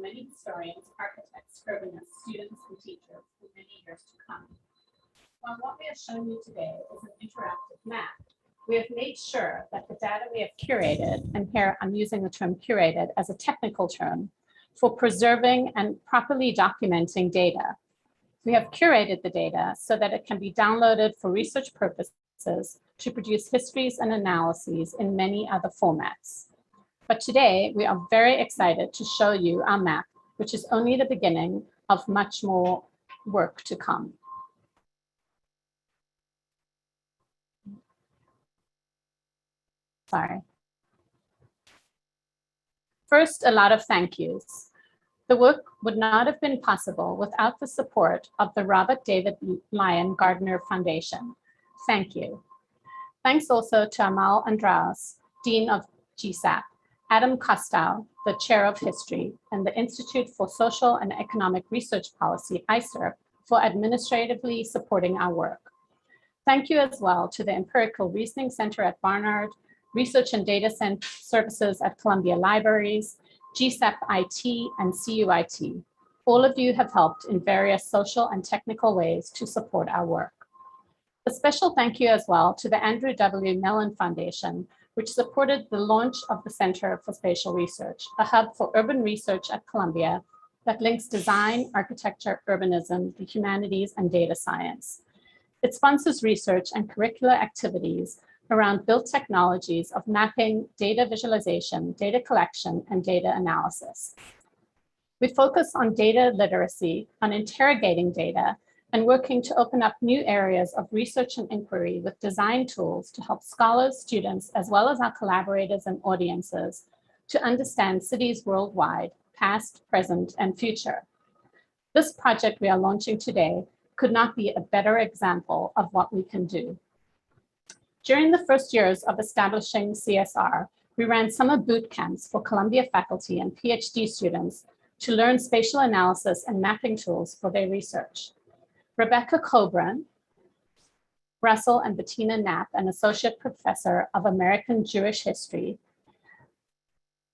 many historians, architects, urbanists, students, and teachers for many years to come. While what we have shown you today is an interactive map, we have made sure that the data we have curated, and here I'm using the term curated as a technical term, for preserving and properly documenting data. We have curated the data so that it can be downloaded for research purposes to produce histories and analyses in many other formats. But today, we are very excited to show you our map, which is only the beginning of much more work to come. Sorry. First, a lot of thank yous. The work would not have been possible without the support of the Robert David Lyon Gardner Foundation. Thank you. Thanks also to Amal Andraus, Dean of GSAP, Adam Kostow, the Chair of History, and the Institute for Social and Economic Research Policy, ICERP, for administratively supporting our work. Thank you as well to the Empirical Reasoning Center at Barnard, Research and Data Services at Columbia Libraries, GSAP IT, and CUIT. All of you have helped in various social and technical ways to support our work. A special thank you as well to the Andrew W. Mellon Foundation, which supported the launch of the Center for Spatial Research, a hub for urban research at Columbia that links design, architecture, urbanism, the humanities, and data science. It sponsors research and curricular activities around built technologies of mapping, data visualization, data collection, and data analysis. We focus on data literacy, on interrogating data, and working to open up new areas of research and inquiry with design tools to help scholars, students, as well as our collaborators and audiences to understand cities worldwide, past, present, and future. This project we are launching today could not be a better example of what we can do. During the first years of establishing CSR, we ran summer boot camps for Columbia faculty and PhD students to learn spatial analysis and mapping tools for their research. Rebecca Coburn, Russell and Bettina Knapp, an associate professor of American Jewish history,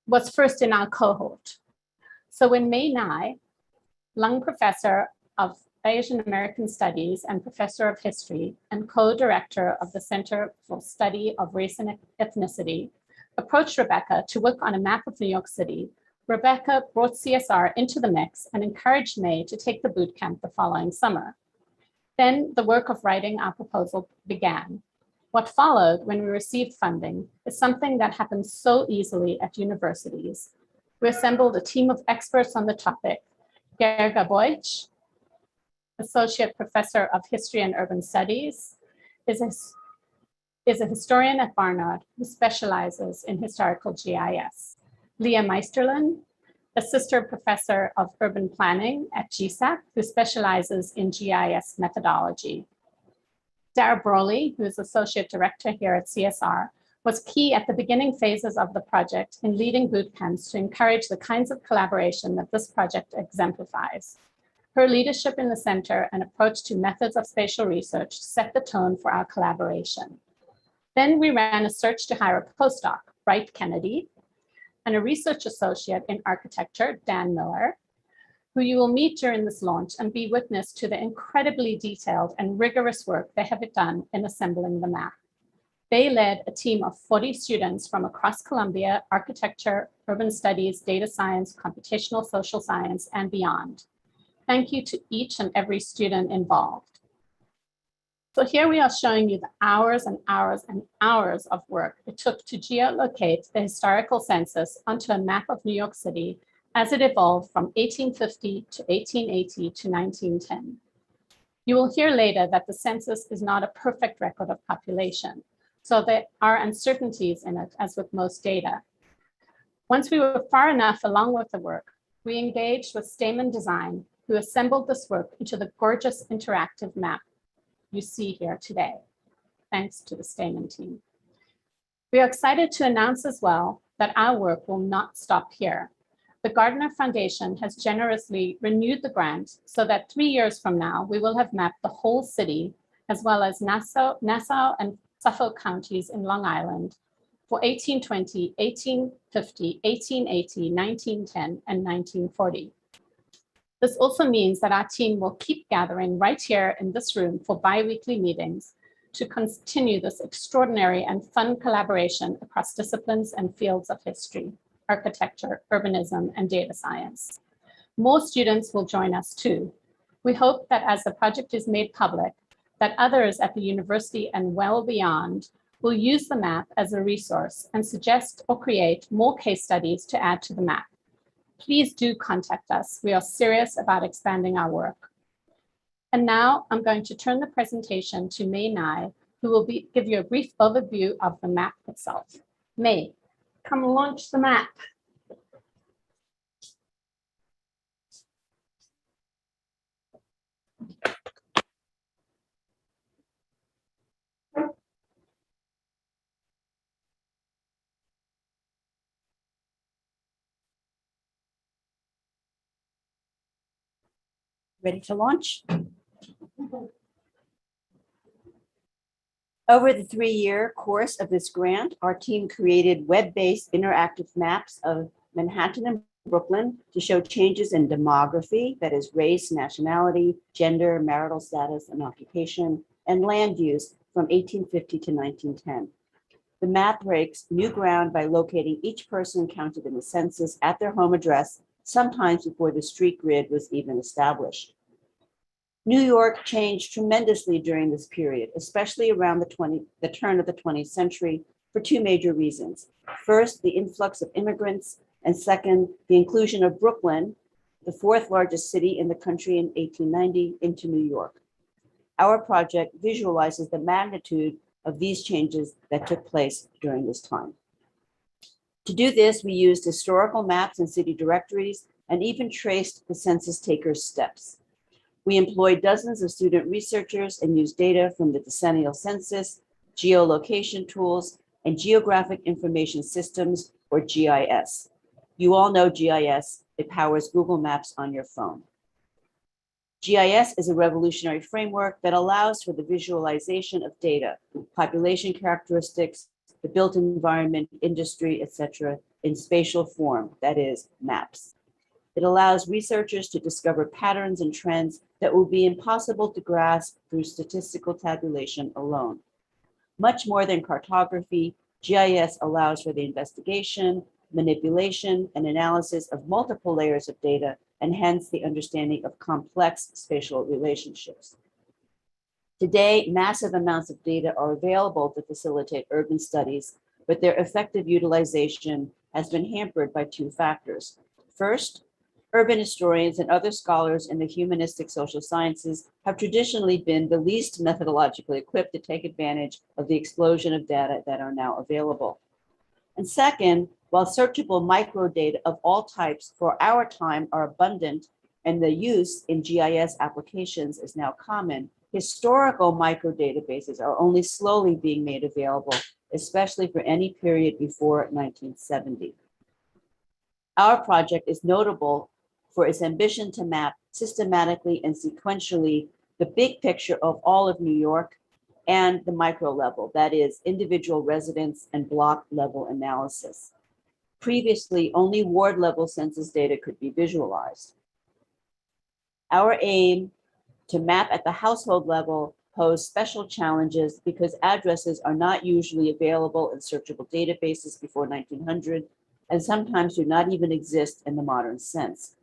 was first in our cohort. So when May Nai, Lung Professor of Asian American Studies and Professor of History and co-director of the Center for Study of Race and Ethnicity, approached Rebecca to work on a map of New York City, Rebecca brought CSR into the mix and encouraged May to take the boot camp the following summer. Then the work of writing our proposal began. What followed when we received funding is something that happens so easily at universities. We assembled a team of experts on the topic. Gerga Boych, Associate Professor of History and Urban Studies, is a historian at Barnard who specializes in historical GIS. Leah Meisterlin, Assistant Professor of Urban Planning at GSAP, who specializes in GIS methodology. Dara Broley, who is Associate Director here at CSR, was key at the beginning phases of the project in leading boot camps to encourage the kinds of collaboration that this project exemplifies. Her leadership in the center and approach to methods of spatial research set the tone for our collaboration. Then we ran a search to hire a postdoc, Wright Kennedy, and a research associate in architecture, Dan Miller, who you will meet during this launch and be witness to the incredibly detailed and rigorous work they have done in assembling the map. They led a team of 40 students from across Columbia, architecture, urban studies, data science, computational social science, and beyond. Thank you to each and every student involved. So here we are showing you the hours and hours and hours of work it took to geolocate the historical census onto a map of New York City as it evolved from 1850 to 1880 to 1910. You will hear later that the census is not a perfect record of population, so there are uncertainties in it, as with most data. Once we were far enough along with the work, we engaged with Stamen Design, who assembled this work into the gorgeous interactive map you see here today, thanks to the Stamen team. We are excited to announce as well that our work will not stop here. The Gardner Foundation has generously renewed the grant so that 3 years from now, we will have mapped the whole city, as well as Nassau and Suffolk counties in Long Island, for 1820, 1850, 1880, 1910, and 1940. This also means that our team will keep gathering right here in this room for bi-weekly meetings to continue this extraordinary and fun collaboration across disciplines and fields of history, architecture, urbanism, and data science. More students will join us too. We hope that as the project is made public, that others at the university and well beyond will use the map as a resource and suggest or create more case studies to add to the map. Please do contact us. We are serious about expanding our work. And now I'm going to turn the presentation to May Nye, who will give you a brief overview of the map itself. May, come launch the map. Ready to launch? Over the 3-year course of this grant, our team created web-based interactive maps of Manhattan and Brooklyn to show changes in demography, that is race, nationality, gender, marital status, and occupation, and land use from 1850 to 1910. The map breaks new ground by locating each person counted in the census at their home address, sometimes before the street grid was even established. New York changed tremendously during this period, especially around the turn of the 20th century, for 2 major reasons. First, the influx of immigrants, and second, the inclusion of Brooklyn, the 4th largest city in the country in 1890, into New York. Our project visualizes the magnitude of these changes that took place during this time. To do this, we used historical maps and city directories and even traced the census takers' steps. We employed dozens of student researchers and used data from the decennial census, geolocation tools, and geographic information systems, or GIS. You all know GIS. It powers Google Maps on your phone. GIS is a revolutionary framework that allows for the visualization of data, population characteristics, the built environment, industry, etc., in spatial form, that is, maps. It allows researchers to discover patterns and trends that will be impossible to grasp through statistical tabulation alone. Much more than cartography, GIS allows for the investigation, manipulation, and analysis of multiple layers of data, and hence the understanding of complex spatial relationships. Today, massive amounts of data are available to facilitate urban studies, but their effective utilization has been hampered by 2 factors. First, urban historians and other scholars in the humanistic social sciences have traditionally been the least methodologically equipped to take advantage of the explosion of data that are now available. And second, while searchable microdata of all types for our time are abundant and the use in GIS applications is now common, historical microdatabases are only slowly being made available, especially for any period before 1970. Our project is notable for its ambition to map systematically and sequentially the big picture of all of New York and the micro level, that is, individual residence and block level analysis. Previously, only ward level census data could be visualized. Our aim to map at the household level pose special challenges because addresses are not usually available in searchable databases before 1900 and sometimes do not even exist in the modern sense.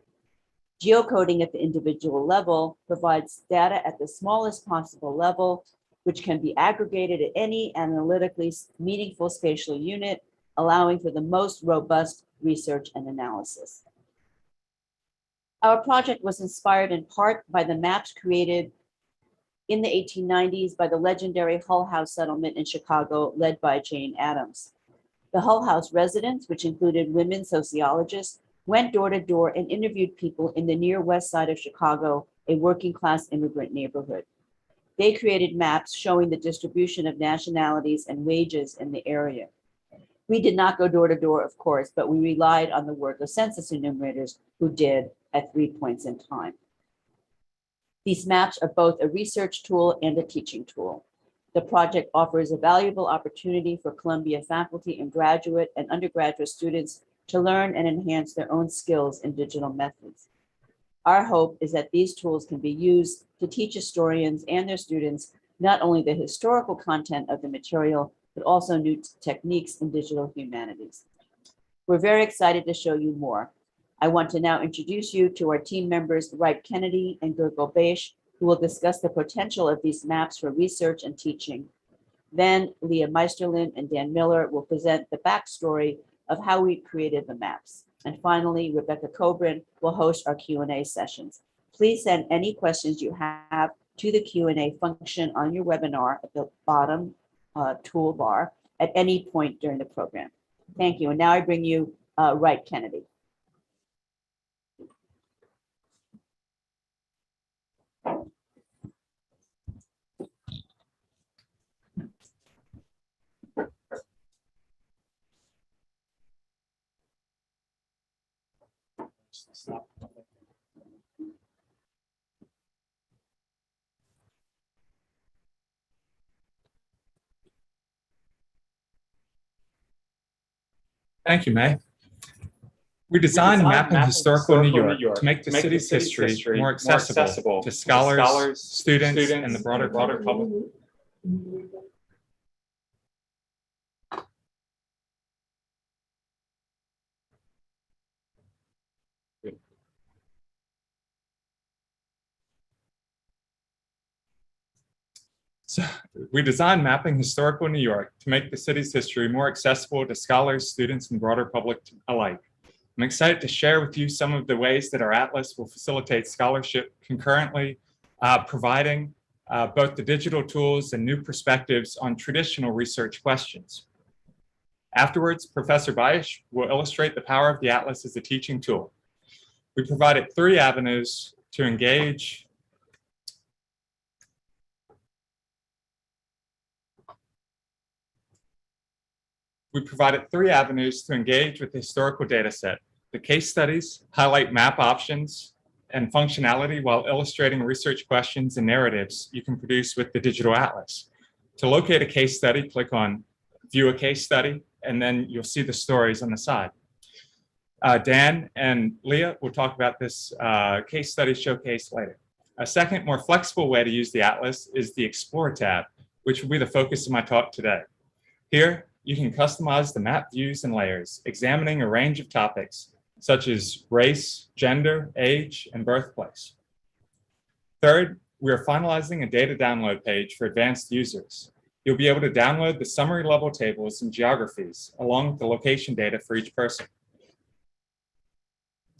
Geocoding at the individual level provides data at the smallest possible level, which can be aggregated at any analytically meaningful spatial unit, allowing for the most robust research and analysis. Our project was inspired in part by the maps created in the 1890s by the legendary Hull House settlement in Chicago, led by Jane Addams. The Hull House residents, which included women sociologists, went door to door and interviewed people in the near west side of Chicago, a working class immigrant neighborhood. They created maps showing the distribution of nationalities and wages in the area. We did not go door to door, of course, but we relied on the work of census enumerators who did at 3 points in time. These maps are both a research tool and a teaching tool. The project offers a valuable opportunity for Columbia faculty and graduate and undergraduate students to learn and enhance their own skills in digital methods. Our hope is that these tools can be used to teach historians and their students not only the historical content of the material, but also new techniques in digital humanities. We're very excited to show you more. I want to now introduce you to our team members, Wright Kennedy and Gurgul Beish, who will discuss the potential of these maps for research and teaching. Then Leah Meisterlin and Dan Miller will present the backstory of how we created the maps. And finally, Rebecca Cobrin will host our Q&A sessions. Please send any questions you have to the Q&A function on your webinar at the bottom toolbar at any point during the program. Thank you. And now I bring you Wright Kennedy. Thank you, May. We designed Mapping Historical New York to make the city's history more accessible to scholars, students, and the broader public. So we designed Mapping Historical New York to make the city's history more accessible to scholars, students, and broader public alike. I'm excited to share with you some of the ways that our atlas will facilitate scholarship concurrently, providing both the digital tools and new perspectives on traditional research questions. Afterwards, Professor Beish will illustrate the power of the atlas as a teaching tool. We provided three avenues to engage with the historical data set. The case studies highlight map options and functionality while illustrating research questions and narratives you can produce with the digital atlas. To locate a case study, click on View a Case Study, and then you'll see the stories on the side. Dan and Leah will talk about this case study showcase later. A second, more flexible way to use the atlas is the Explore tab, which will be the focus of my talk today. Here, you can customize the map views and layers, examining a range of topics such as race, gender, age, and birthplace. Third, we are finalizing a data download page for advanced users. You'll be able to download the summary level tables and geographies along with the location data for each person.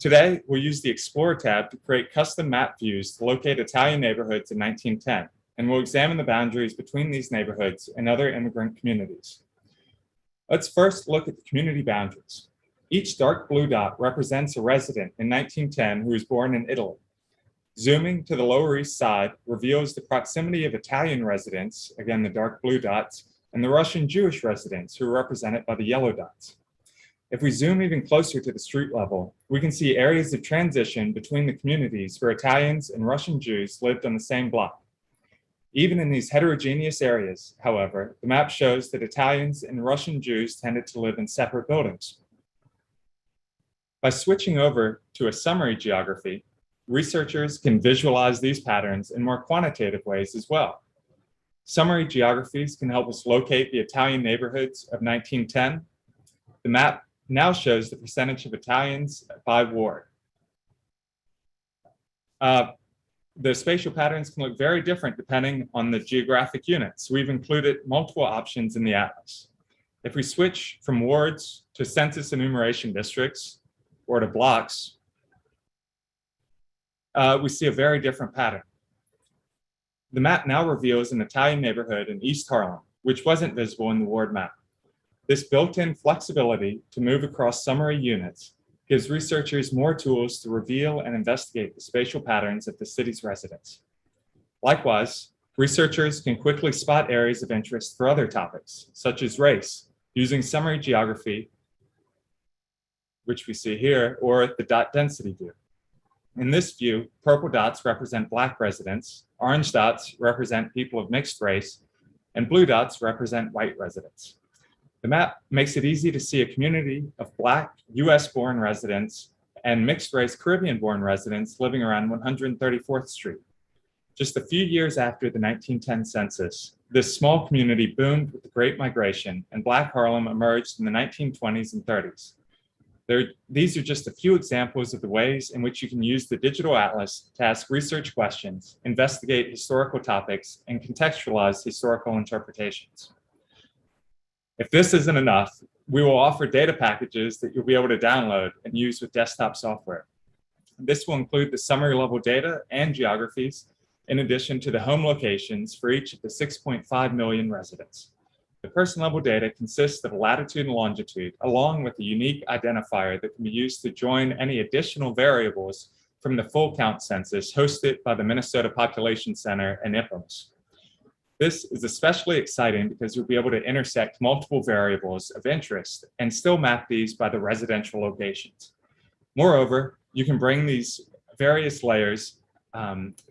Today, we'll use the Explore tab to create custom map views to locate Italian neighborhoods in 1910, and we'll examine the boundaries between these neighborhoods and other immigrant communities. Let's first look at the community boundaries. Each dark blue dot represents a resident in 1910 who was born in Italy. Zooming to the Lower East Side reveals the proximity of Italian residents, again the dark blue dots, and the Russian Jewish residents who are represented by the yellow dots. If we zoom even closer to the street level, we can see areas of transition between the communities where Italians and Russian Jews lived on the same block. Even in these heterogeneous areas, however, the map shows that Italians and Russian Jews tended to live in separate buildings. By switching over to a summary geography, researchers can visualize these patterns in more quantitative ways as well. Summary geographies can help us locate the Italian neighborhoods of 1910. The map now shows the percentage of Italians by ward. The spatial patterns can look very different depending on the geographic units. We've included multiple options in the atlas. If we switch from wards to census enumeration districts or to blocks, we see a very different pattern. The map now reveals an Italian neighborhood in East Harlem, which wasn't visible in the ward map. This built-in flexibility to move across summary units gives researchers more tools to reveal and investigate the spatial patterns of the city's residents. Likewise, researchers can quickly spot areas of interest for other topics, such as race, using summary geography, which we see here, or the dot density view. In this view, purple dots represent Black residents, orange dots represent people of mixed race, and blue dots represent white residents. The map makes it easy to see a community of Black US-born residents and mixed-race Caribbean-born residents living around 134th Street. Just a few years after the 1910 census, this small community boomed with the Great Migration, and Black Harlem emerged in the 1920s and 30s. These are just a few examples of the ways in which you can use the digital atlas to ask research questions, investigate historical topics, and contextualize historical interpretations. If this isn't enough, we will offer data packages that you'll be able to download and use with desktop software. This will include the summary level data and geographies, in addition to the home locations for each of the 6.5 million residents. The person level data consists of latitude and longitude, along with a unique identifier that can be used to join any additional variables from the full count census hosted by the Minnesota Population Center and IPMS. This is especially exciting because you'll be able to intersect multiple variables of interest and still map these by the residential locations. Moreover, you can bring these various layers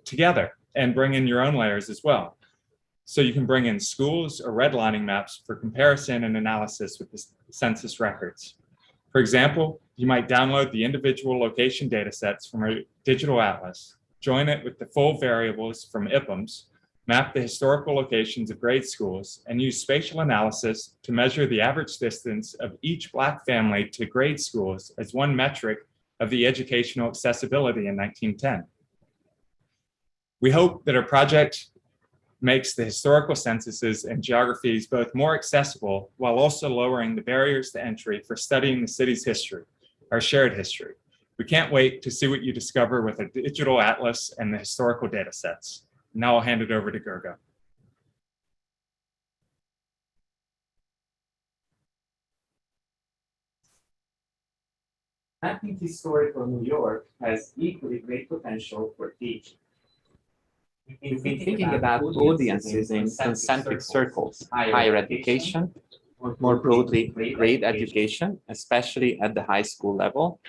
together and bring in your own layers as well. So you can bring in schools or redlining maps for comparison and analysis with the census records. For example, you might download the individual location data sets from a digital atlas, join it with the full variables from IPMS, map the historical locations of grade schools, and use spatial analysis to measure the average distance of each Black family to grade schools as one metric of the educational accessibility in 1910. We hope that our project makes the historical censuses and geographies both more accessible while also lowering the barriers to entry for studying the city's history, our shared history. We can't wait to see what you discover with a digital atlas and the historical data sets. Now I'll hand it over to Gergo. Mapping historical New York has equally great potential for teaching. We've been thinking about audiences in concentric circles, higher education, more broadly grade education, especially at the high school level,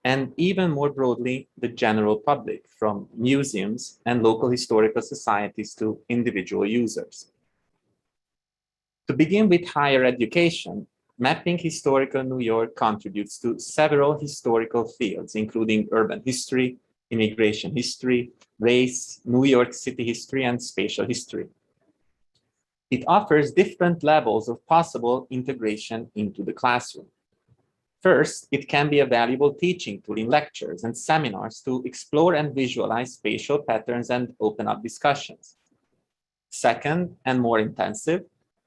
and even more broadly, the general public, from museums and local historical societies to individual users. To begin with higher education, Mapping Historical New York contributes to several historical fields, including urban history, immigration history, race, New York City history, and spatial history. It offers different levels of possible integration into the classroom. First, it can be a valuable teaching tool in lectures and seminars to explore and visualize spatial patterns and open up discussions. Second, and more intensive,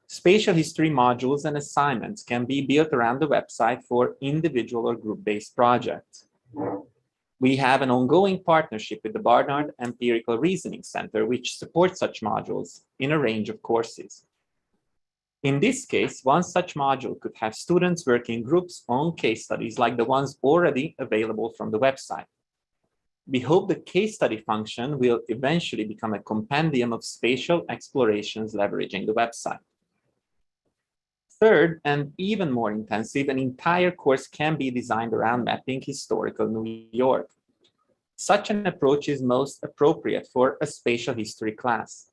spatial history modules and assignments can be built around the website for individual or group-based projects. We have an ongoing partnership with the Barnard Empirical Reasoning Center, which supports such modules in a range of courses. In this case, one such module could have students work in groups on case studies like the ones already available from the website. We hope the case study function will eventually become a compendium of spatial explorations leveraging the website. Third, and even more intensive, an entire course can be designed around mapping historical New York. Such an approach is most appropriate for a spatial history class.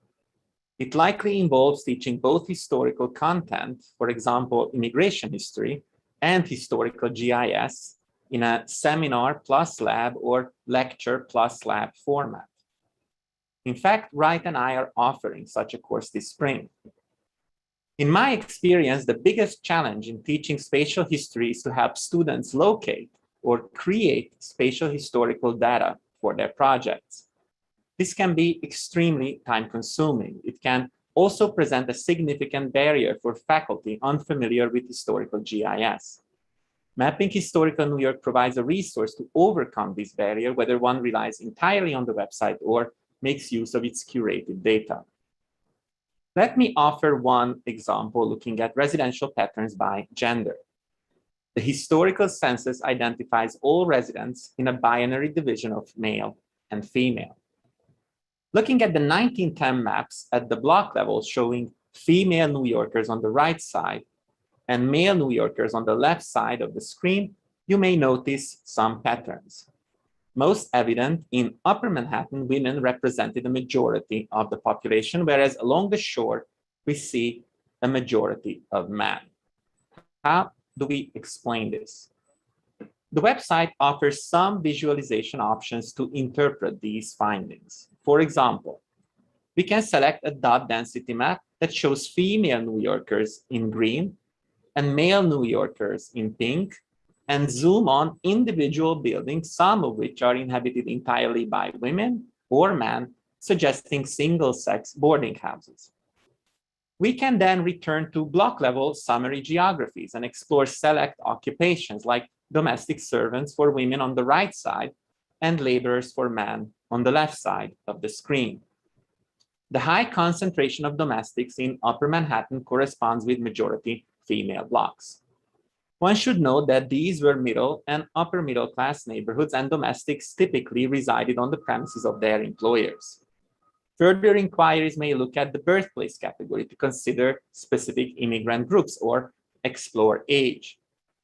It likely involves teaching both historical content, for example, immigration history, and historical GIS in a seminar plus lab or lecture plus lab format. In fact, Wright and I are offering such a course this spring. In my experience, the biggest challenge in teaching spatial history is to help students locate or create spatial historical data for their projects. This can be extremely time-consuming. It can also present a significant barrier for faculty unfamiliar with historical GIS. Mapping Historical New York provides a resource to overcome this barrier, whether one relies entirely on the website or makes use of its curated data. Let me offer one example looking at residential patterns by gender. The historical census identifies all residents in a binary division of male and female. Looking at the 1910 maps at the block level showing female New Yorkers on the right side and male New Yorkers on the left side of the screen, you may notice some patterns. Most evident in Upper Manhattan, women represented the majority of the population, whereas along the shore, we see a majority of men. How do we explain this? The website offers some visualization options to interpret these findings. For example, we can select a dot density map that shows female New Yorkers in green and male New Yorkers in pink, and zoom on individual buildings, some of which are inhabited entirely by women or men, suggesting single-sex boarding houses. We can then return to block-level summary geographies and explore select occupations like domestic servants for women on the right side and laborers for men on the left side of the screen. The high concentration of domestics in Upper Manhattan corresponds with majority female blocks. One should note that these were middle and upper middle class neighborhoods, and domestics typically resided on the premises of their employers. Further inquiries may look at the birthplace category to consider specific immigrant groups or explore age.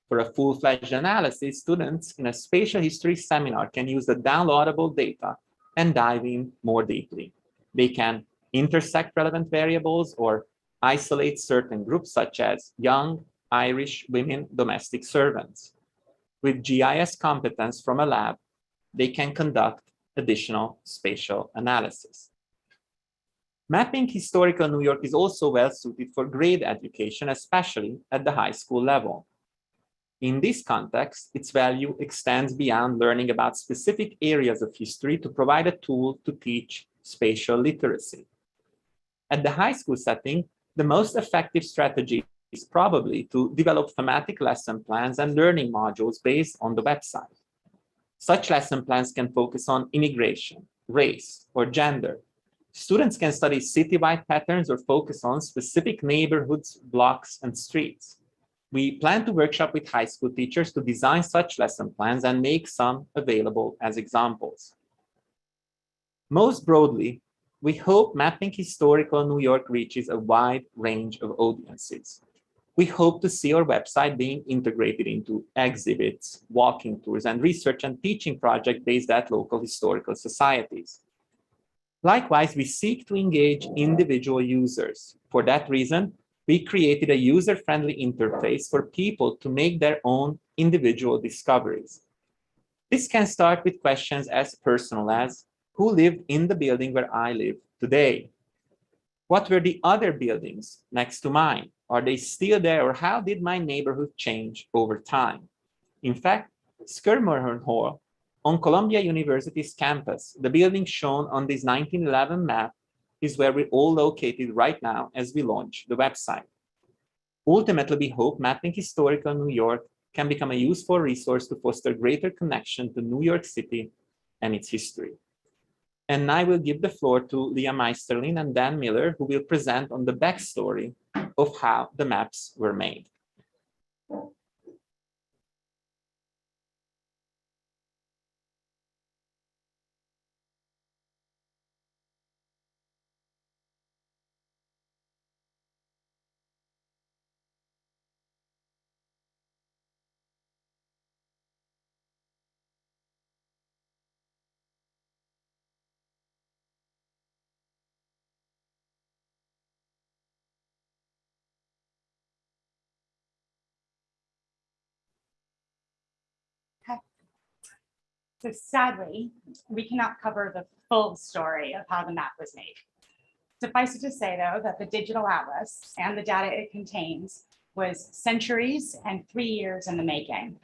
For a full-fledged analysis, students in a spatial history seminar can use the downloadable data and dive in more deeply. They can intersect relevant variables or isolate certain groups such as young Irish women domestic servants. With GIS competence from a lab, they can conduct additional spatial analysis. Mapping historical New York is also well suited for grade education, especially at the high school level. In this context, its value extends beyond learning about specific areas of history to provide a tool to teach spatial literacy. At the high school setting, the most effective strategy is probably to develop thematic lesson plans and learning modules based on the website. Such lesson plans can focus on immigration, race, or gender. Students can study citywide patterns or focus on specific neighborhoods, blocks, and streets. We plan to workshop with high school teachers to design such lesson plans and make some available as examples. Most broadly, we hope Mapping Historical New York reaches a wide range of audiences. We hope to see our website being integrated into exhibits, walking tours, and research and teaching projects based at local historical societies. Likewise, we seek to engage individual users. For that reason, we created a user-friendly interface for people to make their own individual discoveries. This can start with questions as personal as, who lived in the building where I live today? What were the other buildings next to mine? Are they still there, or how did my neighborhood change over time? In fact, Skirmorhorn Hall on Columbia University's campus, the building shown on this 1911 map, is where we're all located right now as we launch the website. Ultimately, we hope Mapping Historical New York can become a useful resource to foster greater connection to New York City and its history. And I will give the floor to Leah Meisterlin and Dan Miller, who will present on the backstory of how the maps were made. So sadly, we cannot cover the full story of how the map was made. Suffice it to say, though, that the digital atlas and the data it contains was centuries and 3 years in the making.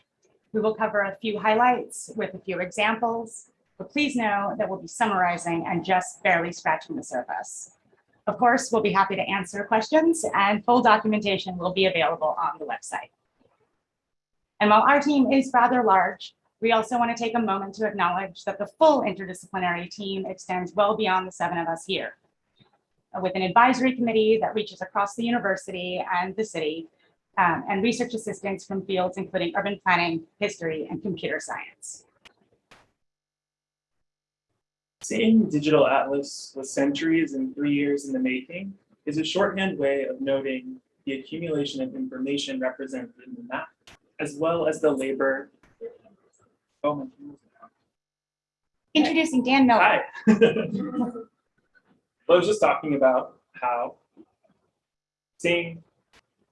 We will cover a few highlights with a few examples, but please know that we'll be summarizing and just barely scratching the surface. Of course, we'll be happy to answer questions, and full documentation will be available on the website. And while our team is rather large, we also want to take a moment to acknowledge that the full interdisciplinary team extends well beyond the 7 of us here, with an advisory committee that reaches across the university and the city, and research assistants from fields including urban planning, history, and computer science. Saying digital atlas was centuries and 3 years in the making is a shorthand way of noting the accumulation of information represented in the map, as well as the labor. Introducing Dan Miller. Hi. I was just talking about how Saying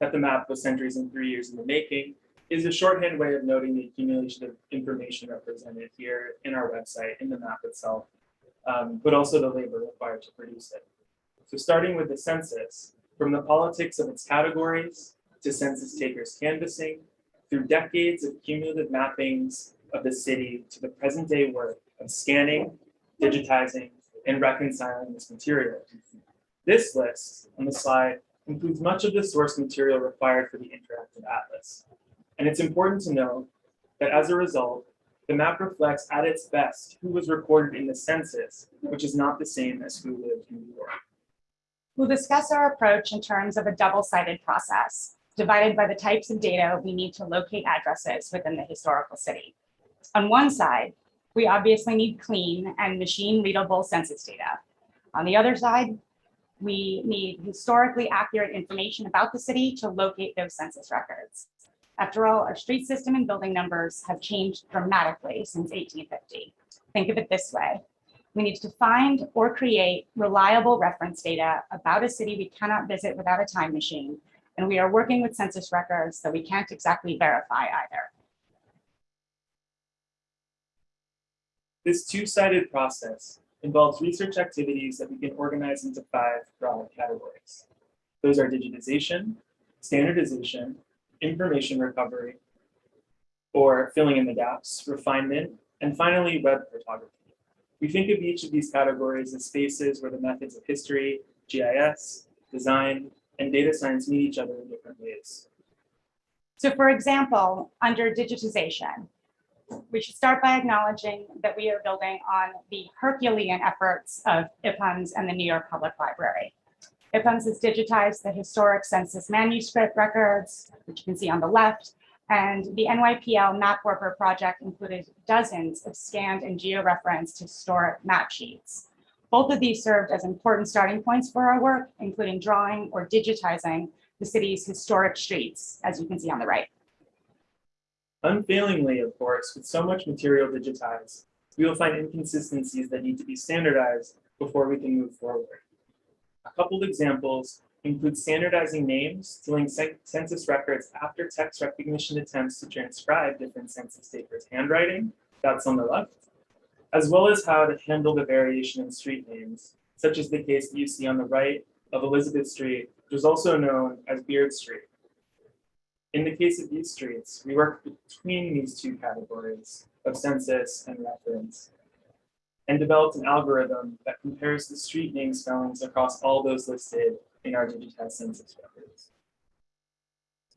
that the map was centuries and 3 years in the making is a shorthand way of noting the accumulation of information represented here in our website, in the map itself, but also the labor required to produce it. So starting with the census, from the politics of its categories to census takers canvassing, through decades of cumulative mappings of the city to the present day work of scanning, digitizing, and reconciling this material. This list on the slide includes much of the source material required for the interactive atlas. And it's important to know that as a result, the map reflects at its best who was recorded in the census, which is not the same as who lived in New York. We'll discuss our approach in terms of a double-sided process, divided by the types of data we need to locate addresses within the historical city. On one side, we obviously need clean and machine-readable census data. On the other side, we need historically accurate information about the city to locate those census records. After all, our street system and building numbers have changed dramatically since 1850. Think of it this way. We need to find or create reliable reference data about a city we cannot visit without a time machine, and we are working with census records that we can't exactly verify either. This two-sided process involves research activities that we can organize into 5 broad categories. Those are digitization, standardization, information recovery, or filling in the gaps, refinement, and finally, web photography. We think of each of these categories as spaces where the methods of history, GIS, design, and data science meet each other in different ways. So for example, under digitization, we should start by acknowledging that we are building on the Herculean efforts of IPUMS and the New York Public Library. IPUMS has digitized the historic census manuscript records, which you can see on the left, and the NYPL Map Warper project included dozens of scanned and georeferenced historic map sheets. Both of these served as important starting points for our work, including drawing or digitizing the city's historic streets, as you can see on the right. Unfailingly, of course, with so much material digitized, we will find inconsistencies that need to be standardized before we can move forward. A couple of examples include standardizing names to link census records after text recognition attempts to transcribe different census takers' handwriting, that's on the left, as well as how to handle the variation in street names, such as the case that you see on the right of Elizabeth Street, which is also known as Beard Street. In the case of these streets, we work between these two categories of census and reference, and developed an algorithm that compares the street name spellings across all those listed in our digitized census records.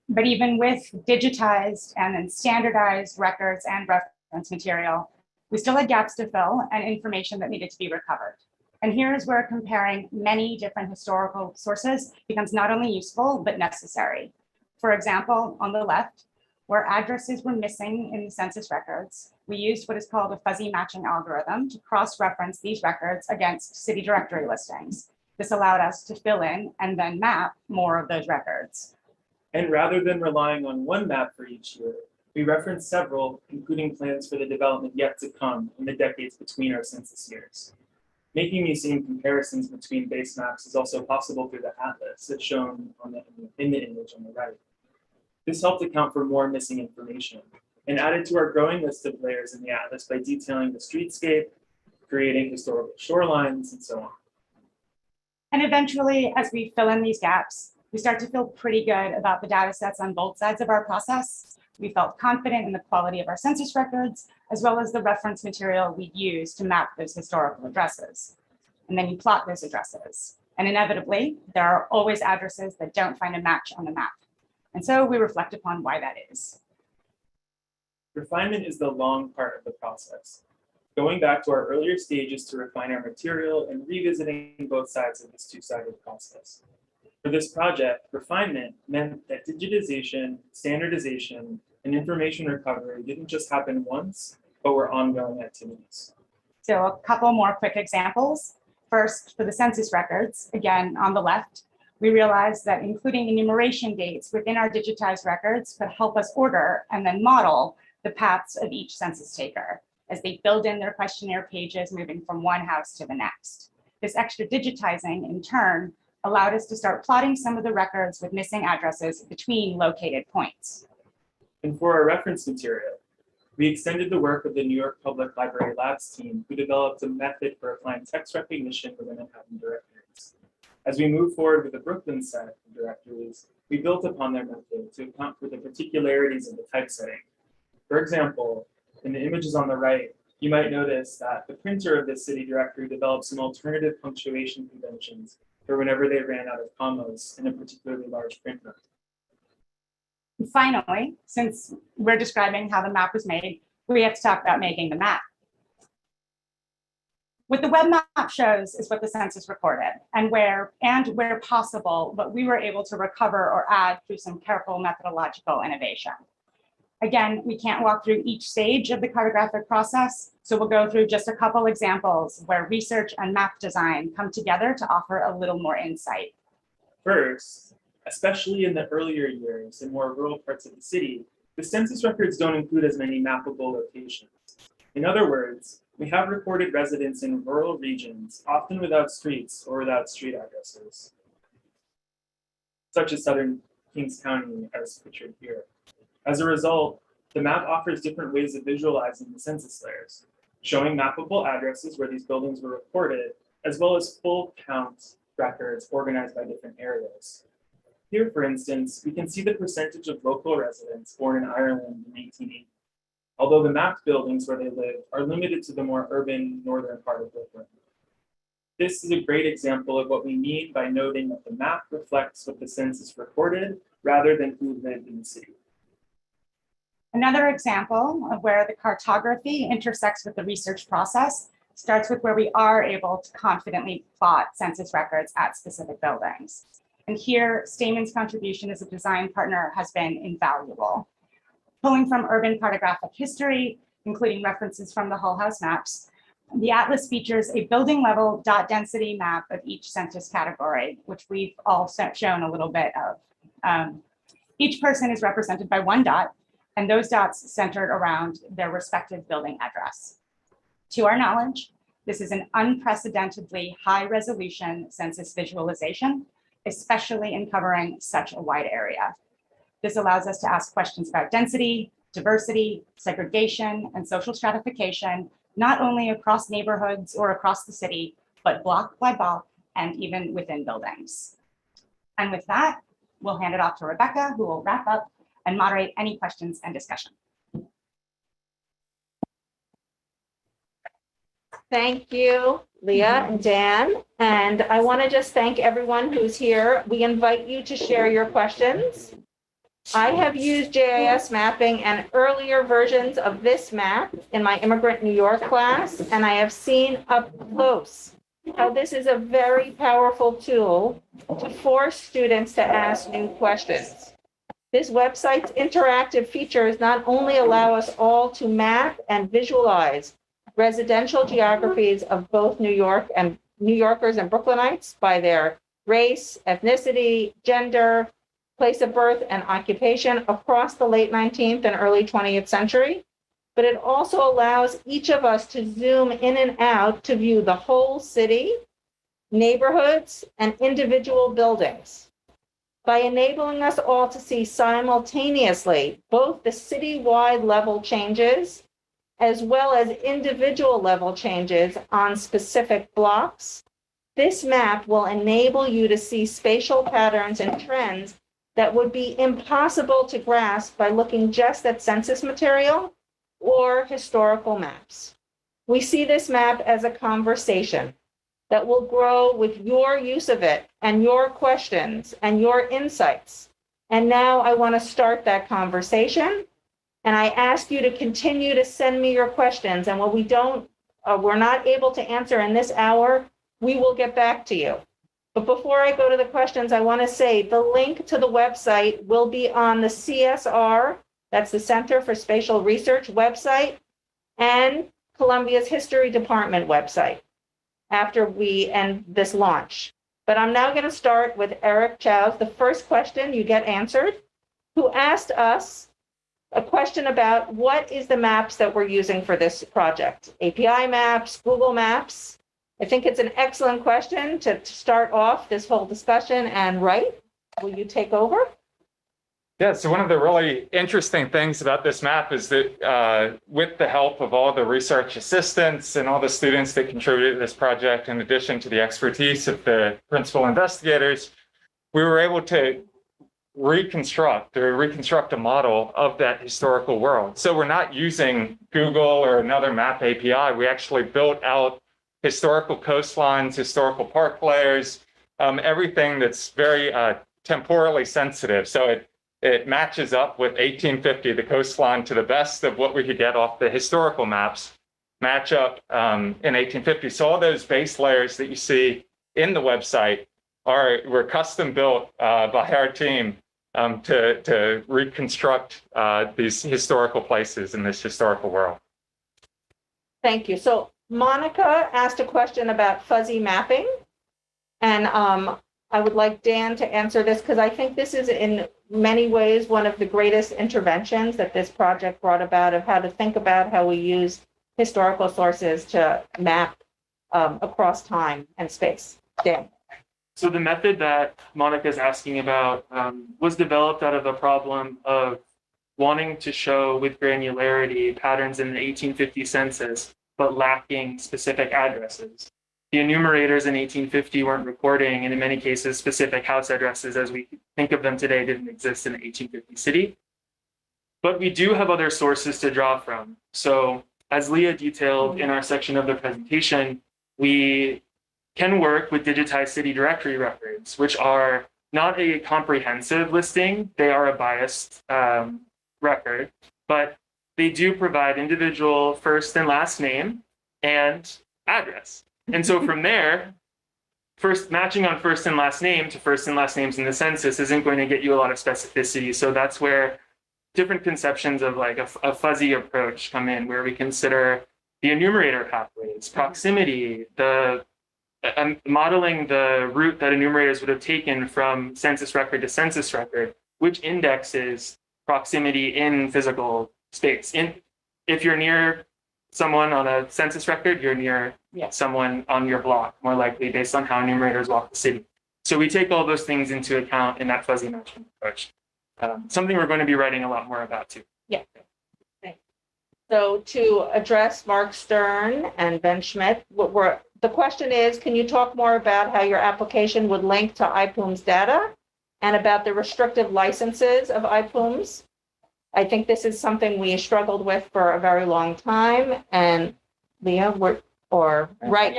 But even with digitized and then standardized records and reference material, we still had gaps to fill and information that needed to be recovered. And here's where comparing many different historical sources becomes not only useful, but necessary. For example, on the left, where addresses were missing in the census records, we used what is called a fuzzy matching algorithm to cross-reference these records against city directory listings. This allowed us to fill in and then map more of those records. And rather than relying on one map for each year, we referenced several, including plans for the development yet to come in the decades between our census years. Making these same comparisons between base maps is also possible through the atlas that's shown in the image on the right. This helped account for more missing information and added to our growing list of layers in the atlas by detailing the streetscape, creating historical shorelines, and so on. And eventually, as we fill in these gaps, we start to feel pretty good about the data sets on both sides of our process. We felt confident in the quality of our census records, as well as the reference material we use to map those historical addresses. And then you plot those addresses. And inevitably, there are always addresses that don't find a match on the map. And so we reflect upon why that is. Refinement is the long part of the process, going back to our earlier stages to refine our material and revisiting both sides of this two-sided process. For this project, refinement meant that digitization, standardization, and information recovery didn't just happen once, but were ongoing activities. So a couple more quick examples. First, for the census records, again, on the left, we realized that including enumeration dates within our digitized records could help us order and then model the paths of each census taker as they filled in their questionnaire pages moving from one house to the next. This extra digitizing, in turn, allowed us to start plotting some of the records with missing addresses between located points. And for our reference material, we extended the work of the New York Public Library Labs team, who developed a method for applying text recognition within Manhattan directories. As we move forward with the Brooklyn set of directories, we built upon their method to account for the particularities of the typesetting. For example, in the images on the right, you might notice that the printer of this city directory developed some alternative punctuation conventions for whenever they ran out of commas in a particularly large print run. And finally, since we're describing how the map was made, we have to talk about making the map. What the web map shows is what the census recorded, and where possible, what we were able to recover or add through some careful methodological innovation. Again, we can't walk through each stage of the cartographic process, so we'll go through just a couple examples where research and map design come together to offer a little more insight. First, especially in the earlier years in more rural parts of the city, the census records don't include as many mappable locations. In other words, we have recorded residents in rural regions, often without streets or without street addresses, such as southern Kings County as pictured here. As a result, the map offers different ways of visualizing the census layers, showing mappable addresses where these buildings were recorded, as well as full count records organized by different areas. Here, for instance, we can see the percentage of local residents born in Ireland in 1880, although the mapped buildings where they live are limited to the more urban northern part of Brooklyn. This is a great example of what we mean by noting that the map reflects what the census recorded rather than who lived in the city. Another example of where the cartography intersects with the research process starts with where we are able to confidently plot census records at specific buildings. And here, Stamen's contribution as a design partner has been invaluable. Pulling from urban cartographic history, including references from the Hull House maps, the atlas features a building level dot density map of each census category, which we've all shown a little bit of. Each person is represented by one dot, and those dots centered around their respective building address. To our knowledge, this is an unprecedentedly high resolution census visualization, especially in covering such a wide area. This allows us to ask questions about density, diversity, segregation, and social stratification, not only across neighborhoods or across the city, but block by block and even within buildings. And with that, we'll hand it off to Rebecca, who will wrap up and moderate any questions and discussion. Thank you, Leah and Dan. And I want to just thank everyone who's here. We invite you to share your questions. I have used GIS mapping and earlier versions of this map in my Immigrant New York class, and I have seen up close how this is a very powerful tool to force students to ask new questions. This website's interactive features not only allow us all to map and visualize residential geographies of both New Yorkers and Brooklynites by their race, ethnicity, gender, place of birth, and occupation across the late 19th and early 20th century, but it also allows each of us to zoom in and out to view the whole city, neighborhoods, and individual buildings. By enabling us all to see simultaneously both the citywide level changes as well as individual level changes on specific blocks, this map will enable you to see spatial patterns and trends that would be impossible to grasp by looking just at census material or historical maps. We see this map as a conversation that will grow with your use of it and your questions and your insights. And now I want to start that conversation. And I ask you to continue to send me your questions. And what we're not able to answer in this hour, we will get back to you. But before I go to the questions, I want to say the link to the website will be on the CSR, that's the Center for Spatial Research website, and Columbia's History Department website after we end this launch. But I'm now going to start with Eric Chow's, the first question you get answered, who asked us a question about what is the maps that we're using for this project? API maps, Google Maps. I think it's an excellent question to start off this whole discussion. And Wright, will you take over? Yeah, so one of the really interesting things about this map is that with the help of all the research assistants and all the students that contributed to this project, in addition to the expertise of the principal investigators, we were able to reconstruct a model of that historical world. So we're not using Google or another map API. We actually built out historical coastlines, historical park layers, everything that's very temporally sensitive. So it matches up with 1850, the coastline, to the best of what we could get off the historical maps, match up in 1850. So all those base layers that you see in the website were custom built by our team to reconstruct these historical places in this historical world. Thank you. So Monica asked a question about fuzzy mapping. And I would like Dan to answer this, because I think this is in many ways one of the greatest interventions that this project brought about, of how to think about how we use historical sources to map across time and space. Dan. So the method that Monica is asking about was developed out of a problem of wanting to show with granularity patterns in the 1850 census, but lacking specific addresses. The enumerators in 1850 weren't recording, and in many cases, specific house addresses as we think of them today didn't exist in the 1850 city. But we do have other sources to draw from. So as Leah detailed in our section of the presentation, we can work with digitized city directory records, which are not a comprehensive listing. They are a biased record, but they do provide individual first and last name and address. And so from there, matching on first and last name to first and last names in the census isn't going to get you a lot of specificity. So that's where different conceptions of like a fuzzy approach come in, where we consider the enumerator pathways, proximity, modeling the route that enumerators would have taken from census record to census record, which indexes proximity in physical space. If you're near someone on a census record, you're near someone on your block, more likely, based on how enumerators walk the city. So we take all those things into account in that fuzzy matching approach. Something we're going to be writing a lot more about too. Yeah. Thanks. So to address Mark Stern and Ben Schmidt, the question is, can you talk more about how your application would link to IPUM's data and about the restrictive licenses of IPUM's? I think this is something we struggled with for a very long time, and Leah, Wright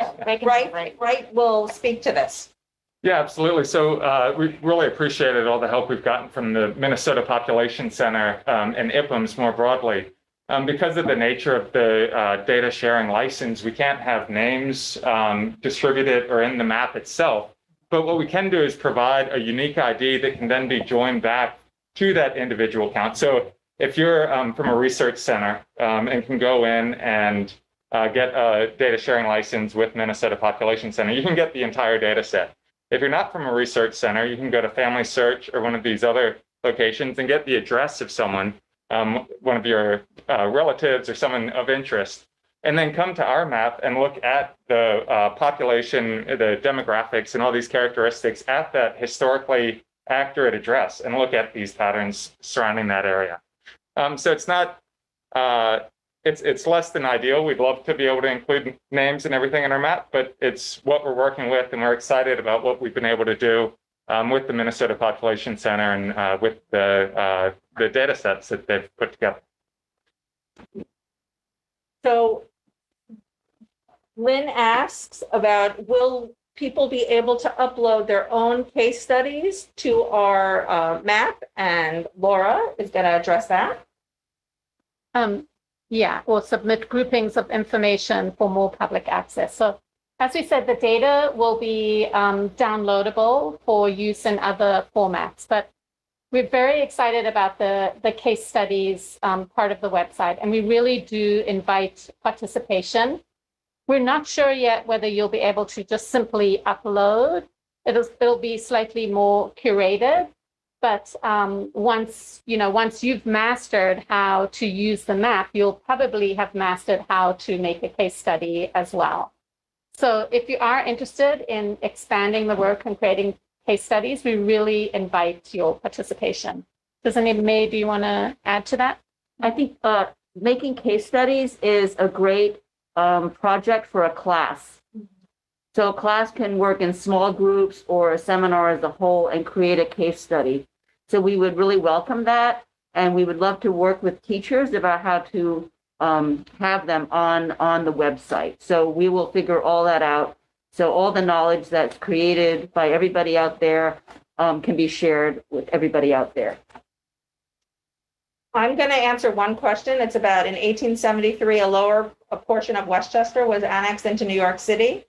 will speak to this. Yeah, absolutely. So we really appreciated all the help we've gotten from the Minnesota Population Center and IPUMS more broadly. Because of the nature of the data sharing license, we can't have names distributed or in the map itself. But what we can do is provide a unique ID that can then be joined back to that individual count. So if you're from a research center and can go in and get a data sharing license with Minnesota Population Center, you can get the entire data set. If you're not from a research center, you can go to Family Search or one of these other locations and get the address of someone, one of your relatives or someone of interest, and then come to our map and look at the population, the demographics, and all these characteristics at that historically accurate address, and look at these patterns surrounding that area. So it's not, it's less than ideal. We'd love to be able to include names and everything in our map, but it's what we're working with, and we're excited about what we've been able to do with the Minnesota Population Center and with the data sets that they've put together. So Lynn asks about, will people be able to upload their own case studies to our map? And Laura is going to address that. Yeah, or submit groupings of information for more public access. So as we said, the data will be downloadable for use in other formats, but we're very excited about the case studies part of the website, and we really do invite participation. We're not sure yet whether you'll be able to just simply upload. It'll be slightly more curated, but once you've mastered how to use the map, you'll probably have mastered how to make a case study as well. So if you are interested in expanding the work and creating case studies, we really invite your participation. Does any, May, do you want to add to that? I think making case studies is a great project for a class. So a class can work in small groups or a seminar as a whole and create a case study. So we would really welcome that. And we would love to work with teachers about how to have them on the website. So we will figure all that out. So all the knowledge that's created by everybody out there can be shared with everybody out there. I'm going to answer one question. It's about in 1873, a portion of Westchester was annexed into New York City.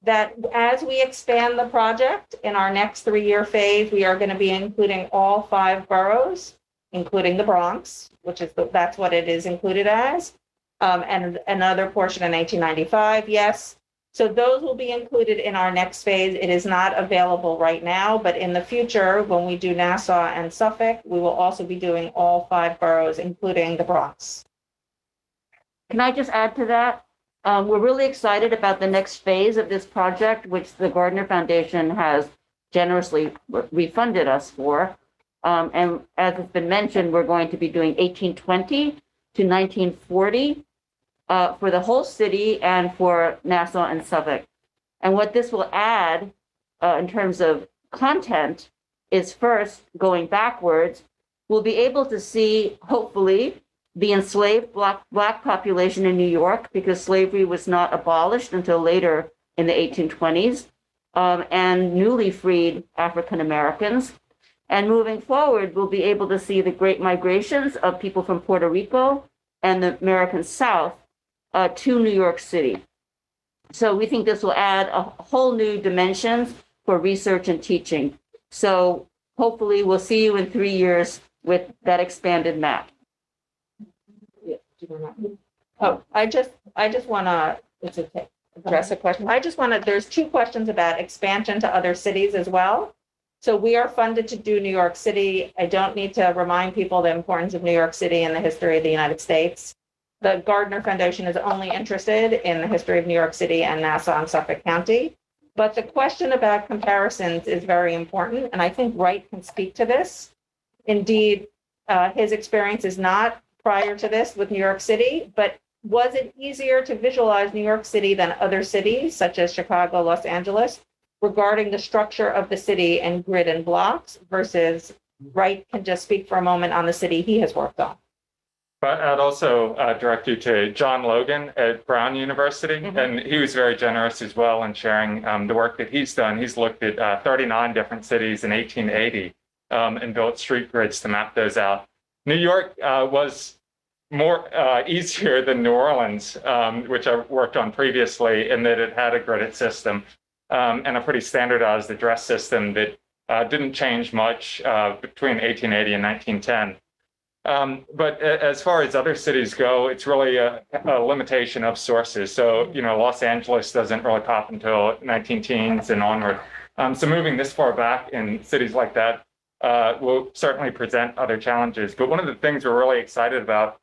That as we expand the project in our next 3-year phase, we are going to be including all 5 boroughs, including the Bronx, which is that's what it is included as, and another portion in 1895. Yes. So those will be included in our next phase. It is not available right now, but in the future, when we do Nassau and Suffolk, we will also be doing all 5 boroughs, including the Bronx. Can I just add to that? We're really excited about the next phase of this project, which the Gardner Foundation has generously refunded us for. And as has been mentioned, we're going to be doing 1820 to 1940 for the whole city and for Nassau and Suffolk. And what this will add in terms of content is, first, going backwards, we'll be able to see, hopefully, the enslaved Black population in New York, because slavery was not abolished until later in the 1820s, and newly freed African Americans. And moving forward, we'll be able to see the great migrations of people from Puerto Rico and the American South to New York City. So we think this will add a whole new dimensions for research and teaching. So hopefully we'll see you in 3 years with that expanded map. Oh, I just want to address a question. There's 2 questions about expansion to other cities as well. So we are funded to do New York City. I don't need to remind people the importance of New York City in the history of the United States. The Gardner Foundation is only interested in the history of New York City and Nassau and Suffolk County. But the question about comparisons is very important, and I think Wright can speak to this. Indeed, his experience is not prior to this with New York City, but was it easier to visualize New York City than other cities, such as Chicago, Los Angeles, regarding the structure of the city and grid and blocks versus Wright can just speak for a moment on the city he has worked on? But I'd also direct you to John Logan at Brown University, and he was very generous as well in sharing the work that he's done. He's looked at 39 different cities in 1880 and built street grids to map those out. New York was more easier than New Orleans, which I worked on previously, in that it had a gridded system and a pretty standardized address system that didn't change much between 1880 and 1910. But as far as other cities go, it's really a limitation of sources. So, Los Angeles doesn't really pop until 19-teens and onward. So moving this far back in cities like that will certainly present other challenges. But one of the things we're really excited about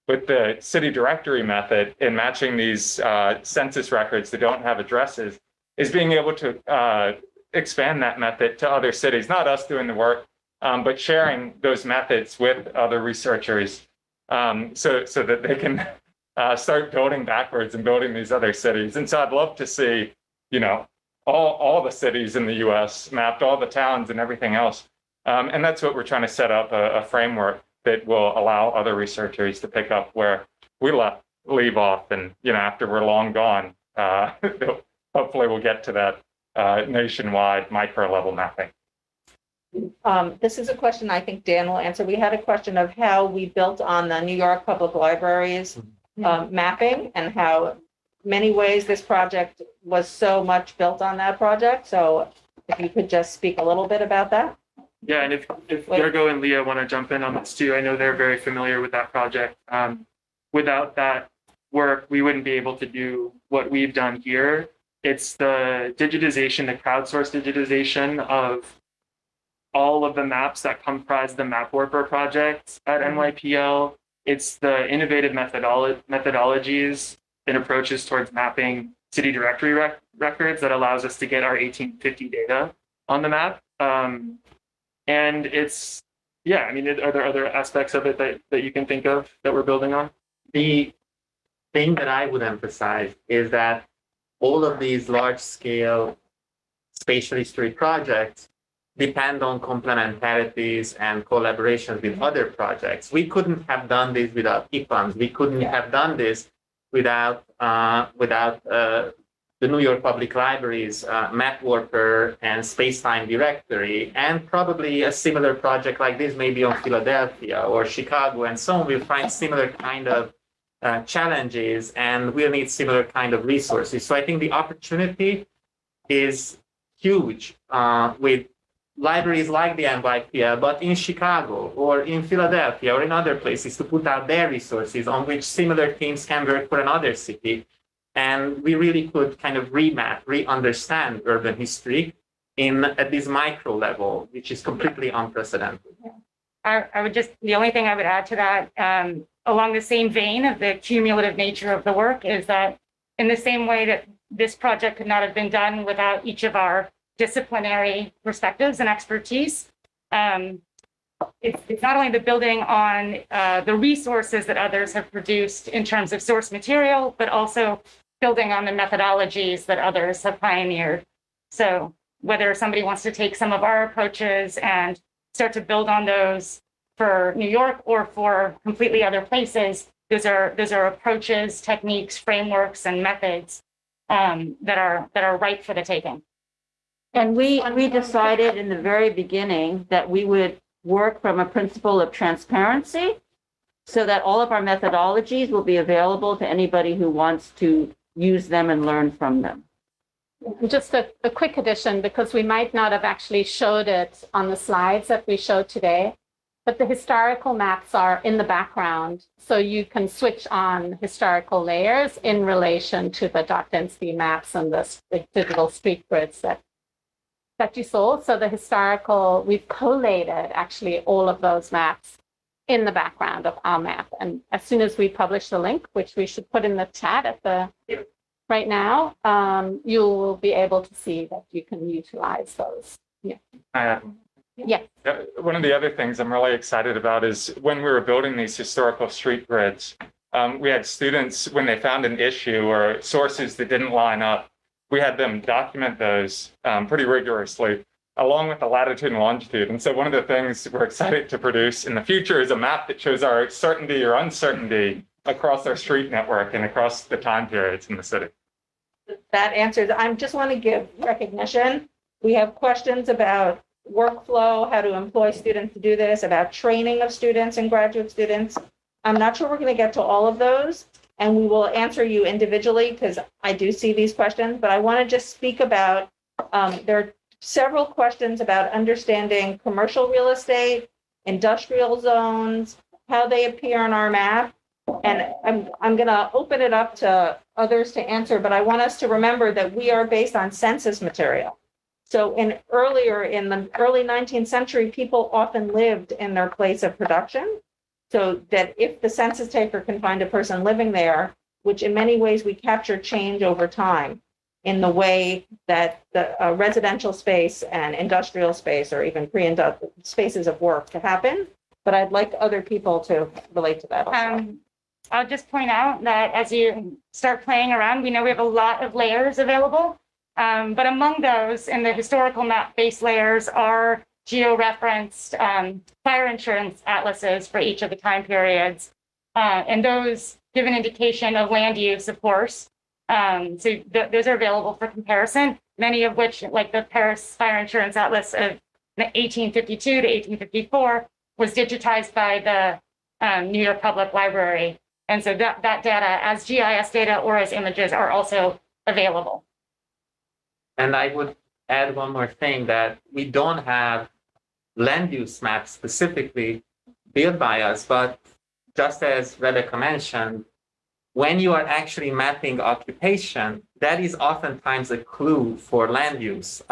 with the city directory method in matching these census records that don't have addresses is being able to expand that method to other cities, not us doing the work, but sharing those methods with other researchers so that they can start building backwards and building these other cities. And so I'd love to see, all the cities in the US mapped, all the towns and everything else. And that's what we're trying to set up, a framework that will allow other researchers to pick up where we leave off. And, after we're long gone, hopefully we'll get to that nationwide micro level mapping. This is a question I think Dan will answer. We had a question of how we built on the New York Public Library's mapping and how many ways this project was so much built on that project. So if you could just speak a little bit about that. Yeah, and if Gergo and Leah want to jump in on this too, I know they're very familiar with that project. Without that work, we wouldn't be able to do what we've done here. It's the digitization, the crowdsourced digitization of all of the maps that comprise the Map Warper project at NYPL. It's the innovative methodologies and approaches towards mapping city directory records that allows us to get our 1850 data on the map. And it's, yeah, I mean, are there other aspects of it that you can think of that we're building on? The thing that I would emphasize is that all of these large-scale spatial history projects depend on complementarities and collaborations with other projects. We couldn't have done this without EPUMs. We couldn't have done this without the New York Public Library's MapWarper and Spacetime Directory, and probably a similar project like this maybe on Philadelphia or Chicago and so on. We'll find similar kind of challenges, and we'll need similar kind of resources. So I think the opportunity is huge with libraries like the NYPL, but in Chicago or in Philadelphia or in other places to put out their resources on which similar teams can work for another city. And we really could kind of remap, re-understand urban history at this micro level, which is completely unprecedented. I would just, the only thing I would add to that, along the same vein of the cumulative nature of the work, is that in the same way that this project could not have been done without each of our disciplinary perspectives and expertise, it's not only the building on the resources that others have produced in terms of source material, but also building on the methodologies that others have pioneered. So whether somebody wants to take some of our approaches and start to build on those for New York or for completely other places, those are approaches, techniques, frameworks, and methods that are ripe for the taking. And we decided in the very beginning that we would work from a principle of transparency so that all of our methodologies will be available to anybody who wants to use them and learn from them. Just a quick addition, because we might not have actually showed it on the slides that we showed today, but the historical maps are in the background. So you can switch on historical layers in relation to the dot density maps and the digital street grids that you saw. So the historical, we've collated actually all of those maps in the background of our map. And as soon as we publish the link, which we should put in the chat right now, you will be able to see that you can utilize those. Yeah. Yeah. One of the other things I'm really excited about is when we were building these historical street grids, we had students, when they found an issue or sources that didn't line up, we had them document those pretty rigorously, along with the latitude and longitude. And so one of the things we're excited to produce in the future is a map that shows our certainty or uncertainty across our street network and across the time periods in the city. That answers, I just want to give recognition. We have questions about workflow, how to employ students to do this, about training of students and graduate students. I'm not sure we're going to get to all of those, and we will answer you individually because I do see these questions, but I want to just speak about, there are several questions about understanding commercial real estate, industrial zones, how they appear on our map. And I'm going to open it up to others to answer, but I want us to remember that we are based on census material. So in the early 19th century, people often lived in their place of production. So that if the census taker can find a person living there, which in many ways we capture change over time in the way that the residential space and industrial space or even pre-industrial spaces of work to happen. But I'd like other people to relate to that also. I'll just point out that as you start playing around, we know we have a lot of layers available. But among those in the historical map-based layers are geo-referenced fire insurance atlases for each of the time periods. And those give an indication of land use, of course. So those are available for comparison, many of which, like the Paris Fire Insurance Atlas of 1852 to 1854, was digitized by the New York Public Library. And so that data, as GIS data or as images, are also available. And I would add one more thing, that we don't have land use maps specifically built by us, but just as Rebecca mentioned, when you are actually mapping occupation, that is oftentimes a clue for land use.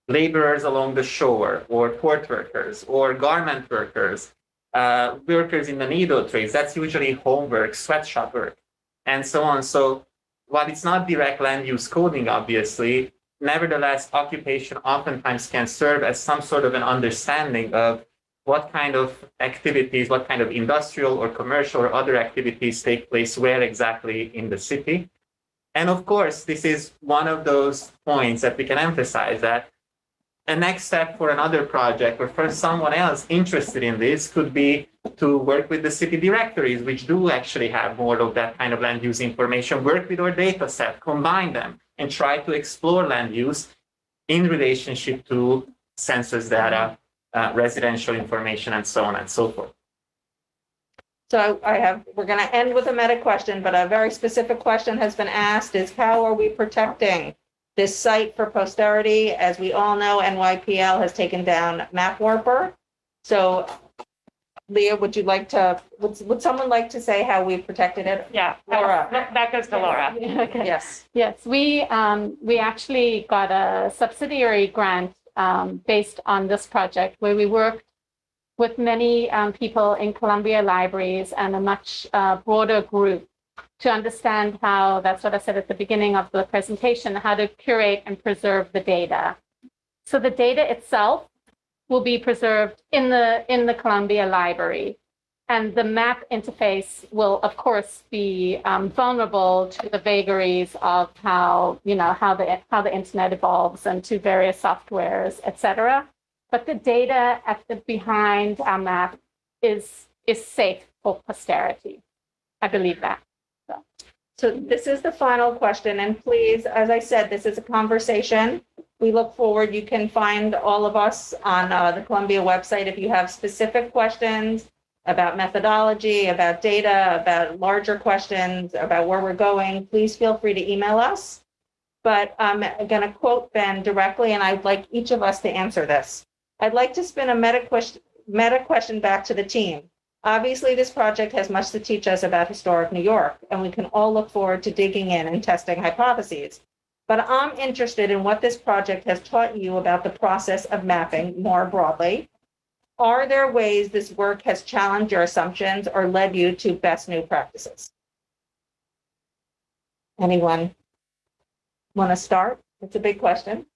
Laborers along the shore, or port workers, or garment workers, workers in the needle trades, that's usually homework, sweatshop work, and so on. So while it's not direct land use coding, obviously, nevertheless, occupation oftentimes can serve as some sort of an understanding of what kind of activities, what kind of industrial or commercial or other activities take place where exactly in the city. And of course, this is one of those points that we can emphasize, that a next step for another project or for someone else interested in this could be to work with the city directories, which do actually have more of that kind of land use information, work with our data set, combine them, and try to explore land use in relationship to census data, residential information, and so on and so forth. So we're going to end with a meta question, but a very specific question has been asked is how are we protecting this site for posterity? As we all know, NYPL has taken down Map Warper. So Leah, would someone like to say how we protected it? Yeah, Laura. that goes to Laura. Okay. Yes. Yes, we actually got a subsidiary grant based on this project where we worked with many people in Columbia libraries and a much broader group to understand how, that's what I said at the beginning of the presentation, how to curate and preserve the data. So the data itself will be preserved in the Columbia Library. And the map interface will, of course, be vulnerable to the vagaries of how the internet evolves and to various softwares, et cetera. But the data behind our map is safe for posterity. I believe that. So this is the final question. And please, as I said, this is a conversation. We look forward. You can find all of us on the Columbia website if you have specific questions about methodology, about data, about larger questions, about where we're going. Please feel free to email us. But I'm going to quote Ben directly, and I'd like each of us to answer this. I'd like to spin a meta question back to the team. Obviously, this project has much to teach us about historic New York, and we can all look forward to digging in and testing hypotheses. But I'm interested in what this project has taught you about the process of mapping more broadly. Are there ways this work has challenged your assumptions or led you to best new practices? Anyone want to start? It's a big question.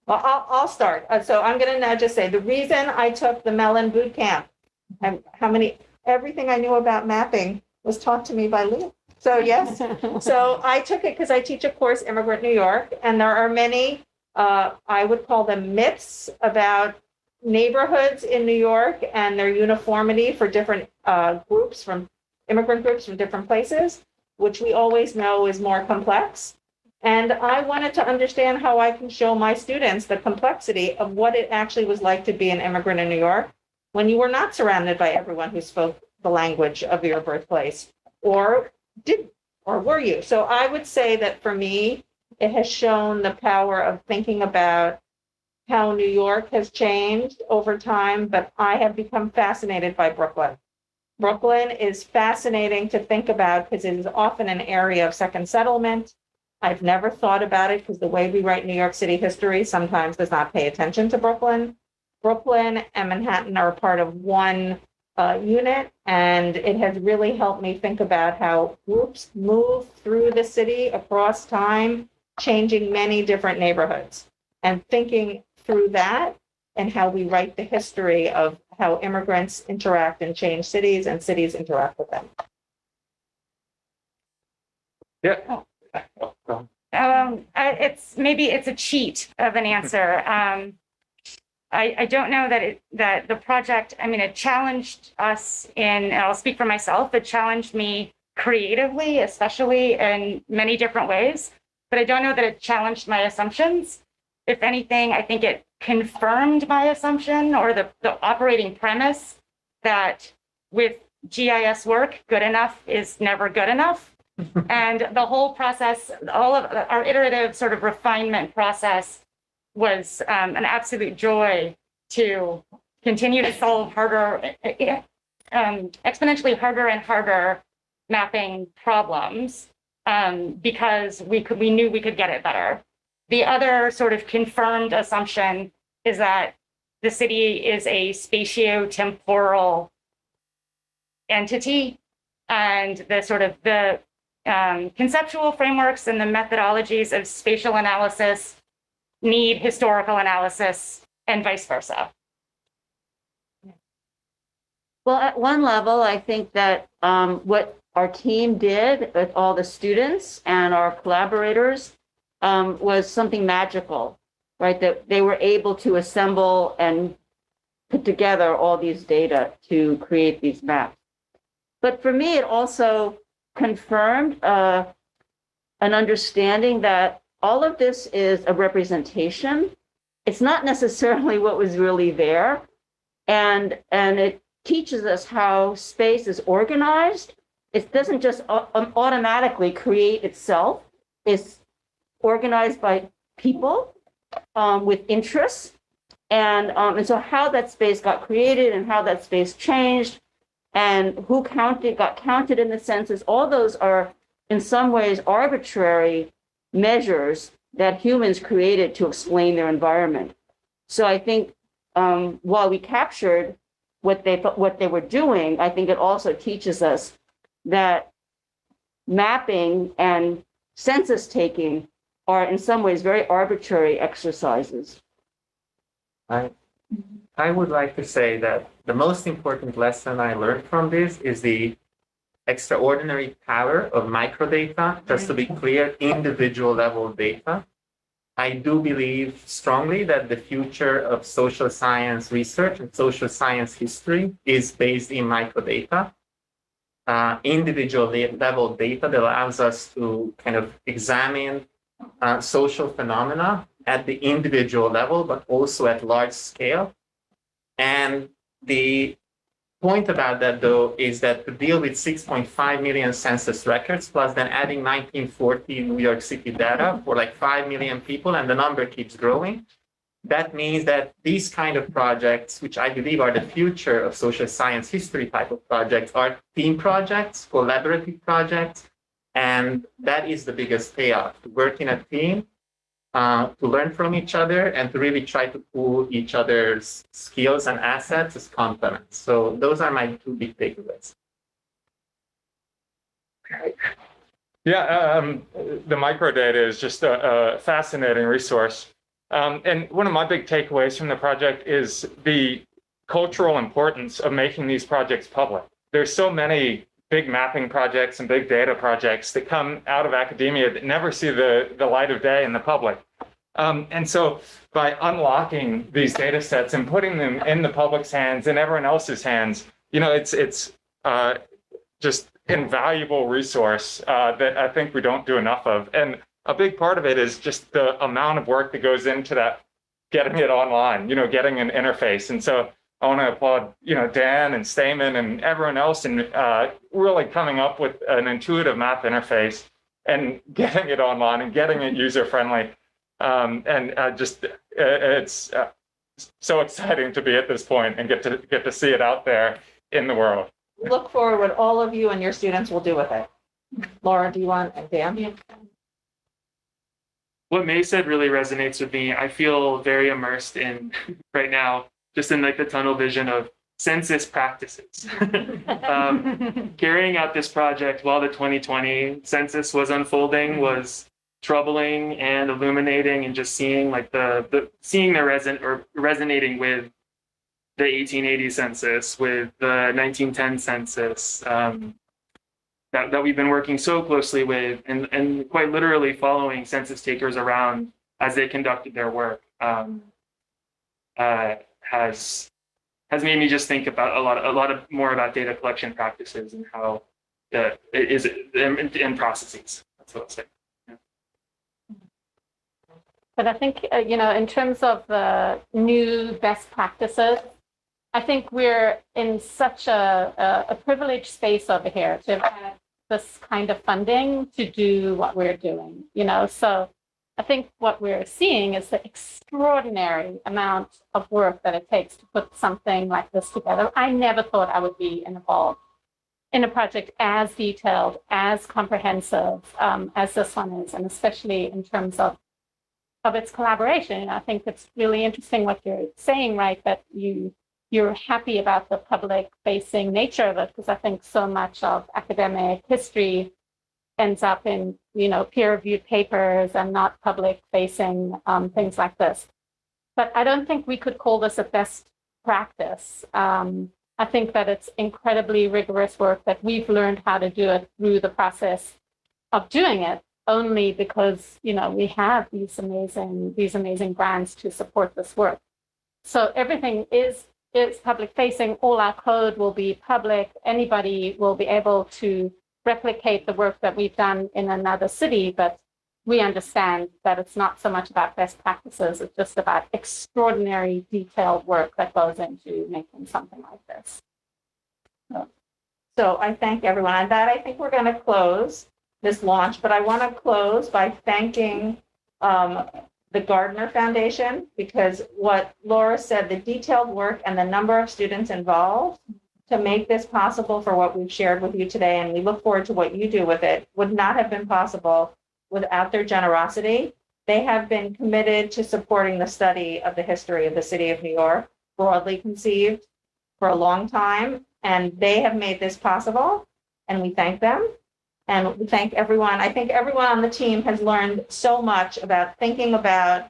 Well, I'll start. So I'm going to now just say the reason I took the Melon Boot Camp and everything I knew about mapping was taught to me by Leah. So yes, so I took it because I teach a course, Immigrant New York, and there are many, I would call them myths about neighborhoods in New York and their uniformity for different immigrant groups from different places, which we always know is more complex. And I wanted to understand how I can show my students the complexity of what it actually was like to be an immigrant in New York when you were not surrounded by everyone who spoke the language of your birthplace, or were you? So I would say that for me, it has shown the power of thinking about how New York has changed over time, but I have become fascinated by Brooklyn. Brooklyn is fascinating to think about because it is often an area of second settlement. I've never thought about it because the way we write New York City history sometimes does not pay attention to Brooklyn. Brooklyn and Manhattan are part of one unit, and it has really helped me think about how groups move through the city across time, changing many different neighborhoods, and thinking through that and how we write the history of how immigrants interact and change cities and cities interact with them. Yeah. It's a cheat of an answer. I don't know that the project, it challenged us and I'll speak for myself, it challenged me creatively, especially in many different ways, but I don't know that it challenged my assumptions. If anything, I think it confirmed my assumption or the operating premise that with GIS work, good enough is never good enough. And the whole process, all of our iterative sort of refinement process was an absolute joy to continue to solve exponentially harder and harder mapping problems because we knew we could get it better. The other sort of confirmed assumption is that the city is a spatio-temporal entity, and the conceptual frameworks and the methodologies of spatial analysis need historical analysis and vice versa. Well, at one level, I think that what our team did with all the students and our collaborators was something magical, right? That they were able to assemble and put together all these data to create these maps. But for me, it also confirmed an understanding that all of this is a representation. It's not necessarily what was really there. And it teaches us how space is organized. It doesn't just automatically create itself. It's organized by people with interests. And so how that space got created and how that space changed and who got counted in the census, all those are in some ways arbitrary measures that humans created to explain their environment. So I think while we captured what they were doing, I think it also teaches us that mapping and census taking are in some ways very arbitrary exercises. I would like to say that the most important lesson I learned from this is the extraordinary power of microdata. Just to be clear, individual level data. I do believe strongly that the future of social science research and social science history is based in microdata. Individual level data that allows us to kind of examine social phenomena at the individual level, but also at large scale. And the point about that, though, is that to deal with 6.5 million census records, plus then adding 1940 New York City data for like 5 million people, and the number keeps growing, that means that these kind of projects, which I believe are the future of social science history type of projects, are team projects, collaborative projects, and that is the biggest payoff, to work in a team, to learn from each other and to really try to pool each other's skills and assets as complements. So those are my two big takeaways. Yeah, the microdata is just a fascinating resource. And one of my big takeaways from the project is the cultural importance of making these projects public. There's so many big mapping projects and big data projects that come out of academia that never see the light of day in the public. And so by unlocking these data sets and putting them in the public's hands and everyone else's hands, you know, it's just invaluable resource that I think we don't do enough of. And a big part of it is just the amount of work that goes into that, getting it online, you know, getting an interface. And so I want to applaud, you know, Dan and Stamen and everyone else in really coming up with an intuitive map interface and getting it online and getting it user-friendly. It's so exciting to be at this point and get to see it out there in the world. Look forward what all of you and your students will do with it. Laura, do you want, and Dan? Yeah. What May said really resonates with me. I feel very immersed in right now, just in like the tunnel vision of census practices. Carrying out this project while the 2020 census was unfolding was troubling and illuminating, and just seeing like resonating with the 1880 census, with the 1910 census, that we've been working so closely with, and quite literally following census takers around as they conducted their work, has made me just think about a lot more about data collection practices and how it is in processes. That's what I'll say. Yeah. But I think, you know, in terms of the new best practices, I think we're in such a privileged space over here to have this kind of funding to do what we're doing, you know. So I think what we're seeing is the extraordinary amount of work that it takes to put something like this together. I never thought I would be involved in a project as detailed, as comprehensive as this one is, and especially in terms of its collaboration. And I think it's really interesting what you're saying, right, that you're happy about the public-facing nature of it, because I think so much of academic history ends up in, peer-reviewed papers and not public-facing things like this. But I don't think we could call this a best practice. I think that it's incredibly rigorous work that we've learned how to do it through the process of doing it, only because, we have these amazing grants to support this work. So everything is public facing. All our code will be public. Anybody will be able to replicate the work that we've done in another city, but we understand that it's not so much about best practices, it's just about extraordinary detailed work that goes into making something like this. So I thank everyone. On that, I think we're going to close this launch, but I want to close by thanking the Gardner Foundation, because what Laura said, the detailed work and the number of students involved to make this possible for what we've shared with you today, and we look forward to what you do with it, would not have been possible without their generosity. They have been committed to supporting the study of the history of the city of New York, broadly conceived, for a long time, and they have made this possible, and we thank them. And we thank everyone. I think everyone on the team has learned so much about thinking about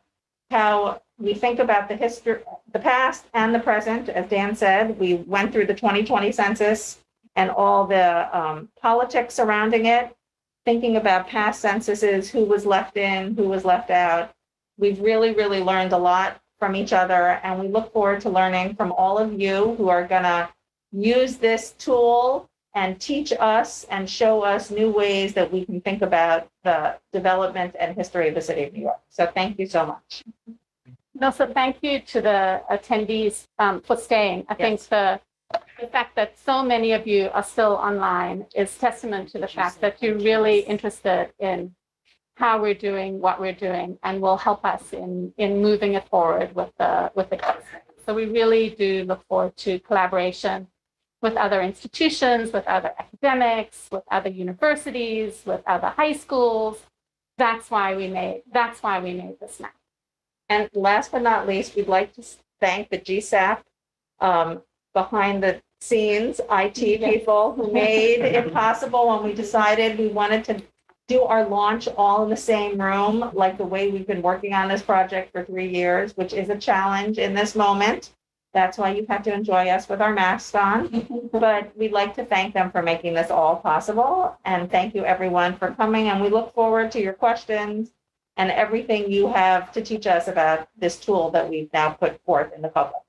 how we think about the history, the past and the present. As Dan said, we went through the 2020 census and all the politics surrounding it, thinking about past censuses, who was left in, who was left out. We've really, really learned a lot from each other, and we look forward to learning from all of you who are gonna use this tool and teach us and show us new ways that we can think about the development and history of the city of New York. So thank you so much. And also thank you to the attendees for staying. I think the fact that so many of you are still online is testament to the fact that you're really interested in how we're doing what we're doing, and will help us in moving it forward with the case. So we really do look forward to collaboration with other institutions, with other academics, with other universities, with other high schools. That's why we made this map. And last but not least, we'd like to thank the GSAP behind the scenes IT people who made it possible when we decided we wanted to do our launch all in the same room, like the way we've been working on this project for 3 years, which is a challenge in this moment. That's why you have to enjoy us with our masks on. But we'd like to thank them for making this all possible. And thank you everyone for coming. And we look forward to your questions and everything you have to teach us about this tool that we've now put forth in the public.